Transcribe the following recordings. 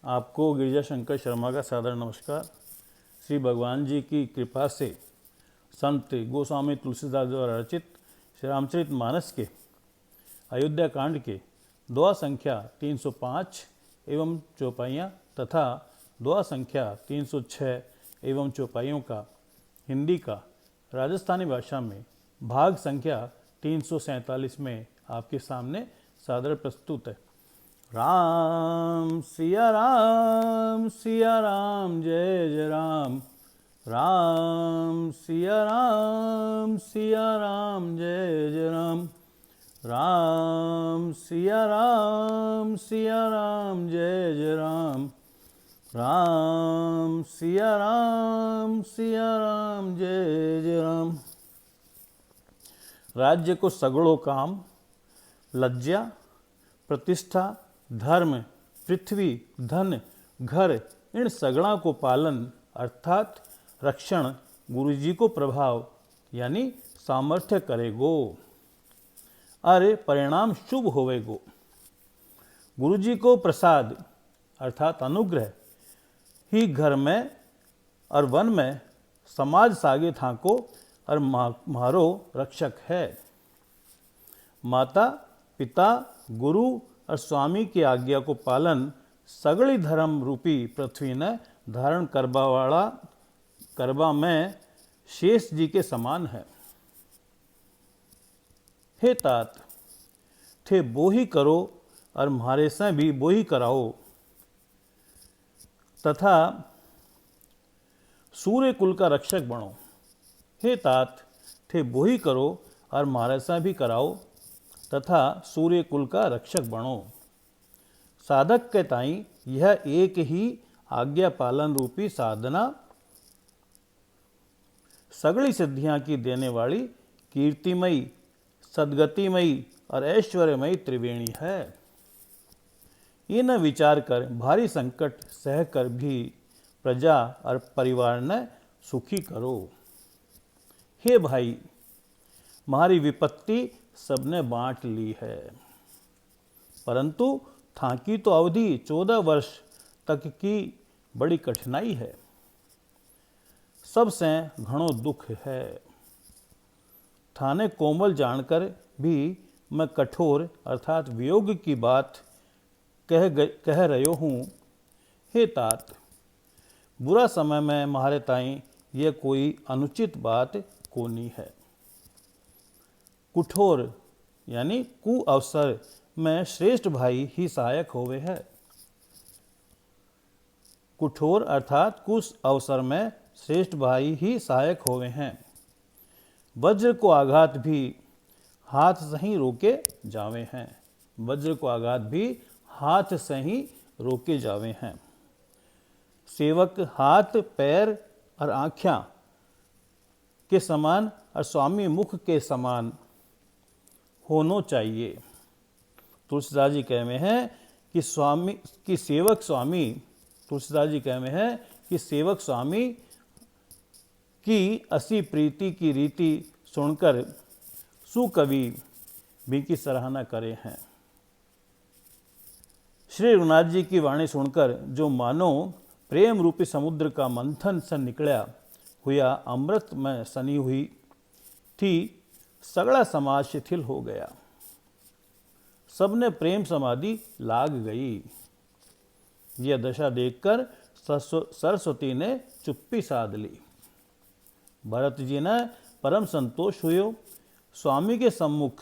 आपको गिरिजा शंकर शर्मा का सादर नमस्कार। श्री भगवान जी की कृपा से संत गोस्वामी तुलसीदास द्वारा रचित श्री रामचरित मानस के अयोध्या कांड के दुआ संख्या 305 एवं चौपाइयाँ तथा दुआ संख्या 306 एवं चौपाइयों का हिंदी का राजस्थानी भाषा में भाग संख्या 347 में आपके सामने सादर प्रस्तुत है। राम सिया राम जय जय राम। राम सिया राम जय जय राम। राम सिया राम जय जय राम। राम सिया राम जय जय राम। राज्य को सगड़ो काम, लज्जा प्रतिष्ठा धर्म पृथ्वी धन घर इन सगड़ा को पालन अर्थात रक्षण गुरुजी को प्रभाव यानी सामर्थ्य करेगो। अरे परिणाम शुभ होवेगो। गुरुजी को प्रसाद अर्थात अनुग्रह ही घर में और वन में समाज सागे थाको और मारो रक्षक है। माता पिता गुरु और स्वामी की आज्ञा को पालन सगड़ी धर्म रूपी पृथ्वी ने धारण करबा में शेष जी के समान है। हे तात थे बोही करो और म्हारे से भी बोही कराओ तथा सूर्य कुल का रक्षक बनो। हे तात थे बोही करो और म्हारे से भी कराओ तथा सूर्य कुल का रक्षक बनो। साधक के ताई यह एक ही आज्ञा पालन रूपी साधना सगड़ी सिद्धियां की देने वाली कीर्तिमयी सदगतिमयी और ऐश्वर्यमयी त्रिवेणी है। इन विचार कर भारी संकट सह कर भी प्रजा और परिवार ने सुखी करो। हे भाई हमारी विपत्ति सबने बांट ली है, परंतु थाकी तो अवधि 14 वर्ष तक की बड़ी कठिनाई है। सबसे घणो दुख है। थाने कोमल जानकर भी मैं कठोर अर्थात वियोग की बात कह रहे हूँ। हे तात बुरा समय में मारे ताई यह कोई अनुचित बात कोनी है। कुठोर यानी कु अवसर में श्रेष्ठ भाई ही सहायक होवे है। कुठोर अर्थात कुछ अवसर में श्रेष्ठ भाई ही सहायक होवे हैं। वज्र को आघात भी हाथ से ही रोके जावे हैं। वज्र को आघात भी हाथ से ही रोके जावे हैं। सेवक हाथ पैर और आँखें के समान और स्वामी मुख के समान होना चाहिए। तुलसीदास जी कह में है कि सेवक स्वामी की असी प्रीति की रीति सुनकर सुकवि भी की सराहना करे हैं। श्री रघुनाथ जी की वाणी सुनकर जो मानो प्रेम रूपी समुद्र का मंथन से निकला हुआ अमृत में सनी हुई थी, सगड़ा समाज शिथिल हो गया। सबने प्रेम समाधि लाग गई। यह दशा देखकर सरस्वती ने चुप्पी साध ली। भरत जी ने परम संतोष हुए। स्वामी के सम्मुख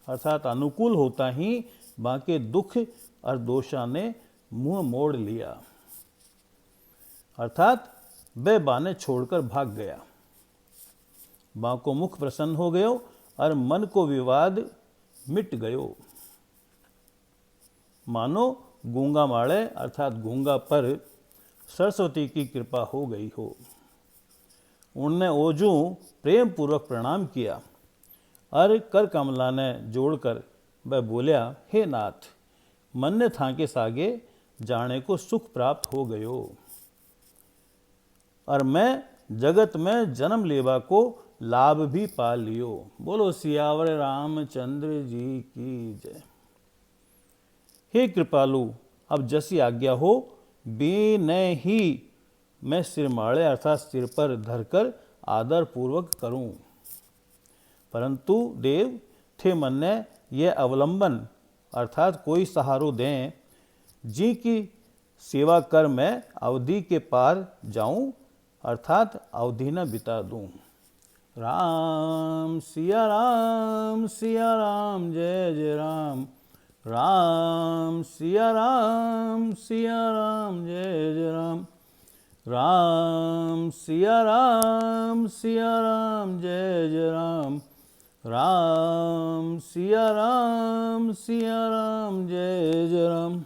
अर्थात अनुकूल होता ही बाके दुख और दोषा ने मुंह मोड़ लिया अर्थात वे बाने छोड़कर भाग गया। बाको मुख प्रसन्न हो गयो और मन को विवाद मिट गयो। मानो गूंगा माड़े अर्थात गूंगा पर सरस्वती की कृपा हो गई हो। उनने ओजू प्रेम पूर्वक प्रणाम किया और कर कमला ने जोड़कर वह बोलिया, हे नाथ मन ने थाके सागे जाने को सुख प्राप्त हो गयो और मैं जगत में जन्म लेवा को लाभ भी पा लियो। बोलो सियावर रामचंद्र जी की जय। हे कृपालु अब जैसी आज्ञा हो विनय ही मैं सिरमाड़े अर्थात सिर पर धरकर आदर पूर्वक करूं। परंतु देव थे मन्ने यह अवलंबन अर्थात कोई सहारो दें, जी की सेवा कर मैं अवधि के पार जाऊं अर्थात अवधि न बिता दूं। राम सिया राम जय जय राम। राम सिया राम जय जय राम। राम सिया राम जय जय राम। राम सिया राम जय जय राम।